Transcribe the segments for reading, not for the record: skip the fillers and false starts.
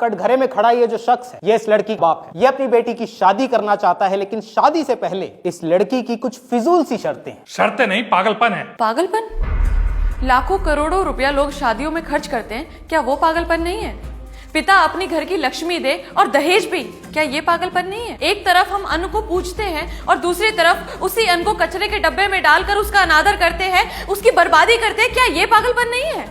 कटघरे में खड़ा ये जो शख्स है, ये इस लड़की का बाप है। ये अपनी बेटी की शादी करना चाहता है, लेकिन शादी से पहले इस लड़की की कुछ फिजूल सी शर्तें हैं। शर्तें नहीं, पागलपन है। पागलपन? लाखों करोड़ों रुपया लोग शादियों में खर्च करते हैं, क्या वो पागलपन नहीं है? पिता अपनी घर की लक्ष्मी दे और दहेज भी, क्या ये पागलपन नहीं है? एक तरफ हम अन्न को पूजते हैं और दूसरी तरफ उसी अन्न को कचरे के डब्बे में डालकर उसका अनादर करते हैं, उसकी बर्बादी करते हैं, क्या ये पागलपन नहीं है?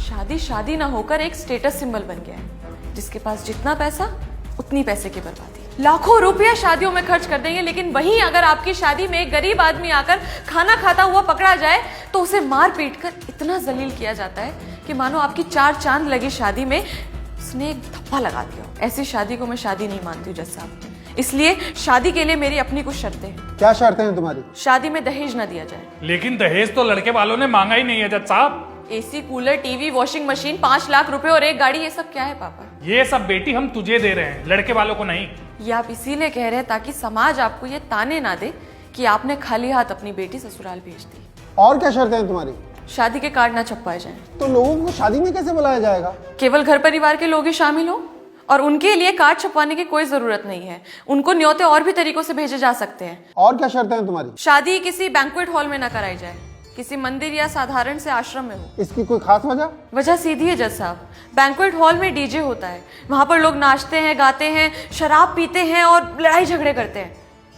शादी शादी ना होकर एक स्टेटस सिंबल बन गया है। जिसके पास जितना पैसा उतनी पैसे की बर्बादी। लाखों रुपया शादियों में खर्च कर देंगे, लेकिन वहीं अगर आपकी शादी में एक गरीब आदमी आकर खाना खाता हुआ पकड़ा जाए तो उसे मार पीट कर इतना जलील किया जाता है कि मानो आपकी 4 चांद लगी शादी में उसने एक धप्पा लगा दिया हो। ऐसी शादी को मैं शादी नहीं मानती हूँ जज साहब। इसलिए शादी के लिए मेरी अपनी कुछ शर्तें हैं। क्या शर्तें हैं तुम्हारी? शादी में दहेज न दिया जाए। लेकिन दहेज तो लड़के वालों ने मांगा ही नहीं है जज साहब। AC, cooler, TV, washing machine, 5 lakh रुपए और एक गाड़ी, ये सब क्या है पापा? ये सब बेटी हम तुझे दे रहे हैं, लड़के वालों को नहीं। ये आप इसीलिए कह रहे हैं ताकि समाज आपको ये ताने ना दे कि आपने खाली हाथ अपनी बेटी ससुराल भेज दी। और क्या शर्तें हैं तुम्हारी? शादी के कार्ड ना छपवाए जाएं। तो लोगों को शादी में कैसे बुलाया जाएगा? केवल घर परिवार के लोग ही शामिल हो और उनके लिए कार्ड छपवाने की कोई जरूरत नहीं है। उनको न्योते और भी तरीकों से भेजे जा सकते हैं। और क्या शर्तें हैं तुम्हारी? शादी किसी बैंक्वेट हॉल में ना कराई जाए, किसी मंदिर या साधारण से आश्रम में हो। इसकी कोई खास वजह? वजह सीधी है जज साहब। बैंक्वेट हॉल में डीजे होता है, वहां पर लोग नाचते हैं, गाते हैं, शराब पीते हैं और लड़ाई झगड़े करते हैं।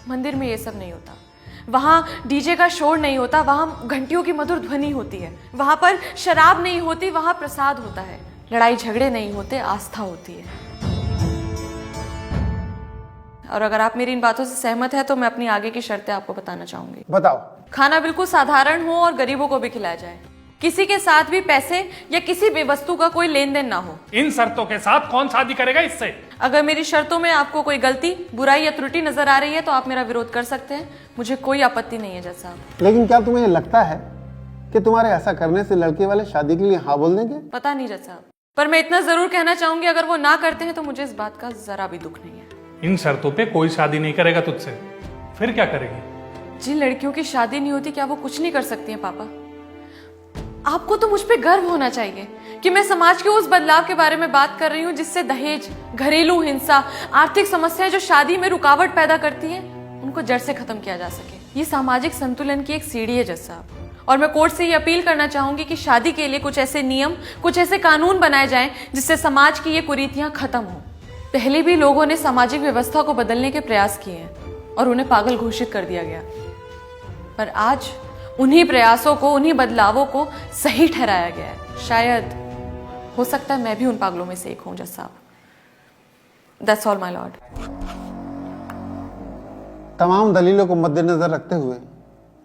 मंदिर में ये सब नहीं होता। वहां डीजे का शोर नहीं होता, वहां घंटियों की मधुर ध्वनि होती है। वहां पर शराब नहीं होती, वहां प्रसाद होता है। लड़ाई झगड़े नहीं होते, आस्था होती है। और अगर आप मेरी इन बातों से सहमत है तो मैं अपनी आगे की शर्तें आपको बताना चाहूंगी। बताओ। खाना बिल्कुल साधारण हो और गरीबों को भी खिलाया जाए। किसी के साथ भी पैसे या किसी भी वस्तु का कोई लेन देन ना हो। इन शर्तों के साथ कौन शादी करेगा इससे? अगर मेरी शर्तों में आपको कोई गलती, बुराई या त्रुटि नजर आ रही है तो आप मेरा विरोध कर सकते हैं, मुझे कोई आपत्ति नहीं है जज साहब। लेकिन क्या तुम्हें लगता है कि तुम्हारे ऐसा करने से लड़के वाले शादी के लिए हाँ बोल देंगे? पता नहीं जज साहब, पर मैं इतना जरूर कहना चाहूंगी, अगर वो ना करते हैं तो मुझे इस बात का जरा भी दुख नहीं है। इन शर्तों पे कोई शादी नहीं करेगा तुझसे, फिर क्या करेगी? जिन लड़कियों की शादी नहीं होती, क्या वो कुछ नहीं कर सकती हैं पापा? आपको तो मुझ पे गर्व होना चाहिए कि मैं समाज के उस बदलाव के बारे में बात कर रही हूँ जिससे दहेज, घरेलू हिंसा, आर्थिक समस्याएं जो शादी में रुकावट पैदा करती हैं, उनको जड़ से खत्म किया जा सके। ये सामाजिक संतुलन की एक सीढ़ी है जज साहब। और मैं कोर्ट से ये अपील करना चाहूंगी कि शादी के लिए कुछ ऐसे नियम, कुछ ऐसे कानून बनाए जाएं जिससे समाज की ये कुरीतियां खत्म हो। पहले भी लोगों ने सामाजिक व्यवस्था को बदलने के प्रयास किए हैं और उन्हें पागल घोषित कर दिया गया, पर आज उन्हीं प्रयासों को, उन्हीं बदलावों को सही ठहराया गया है। शायद, हो सकता है मैं भी उन पागलों में से एक हूं जज साहब। That's all my Lord. तमाम दलीलों को मद्देनजर रखते हुए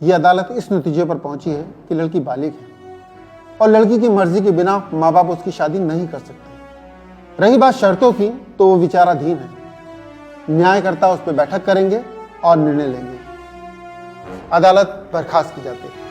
ये अदालत इस नतीजे पर पहुंची है कि लड़की बालिग है और लड़की की मर्जी के बिना माँ बाप उसकी शादी नहीं कर सकते। रही बात शर्तों की, तो वो विचाराधीन है। न्यायकर्ता उस पर बैठक करेंगे और निर्णय लेंगे। अदालत बर्खास्त की जाती है।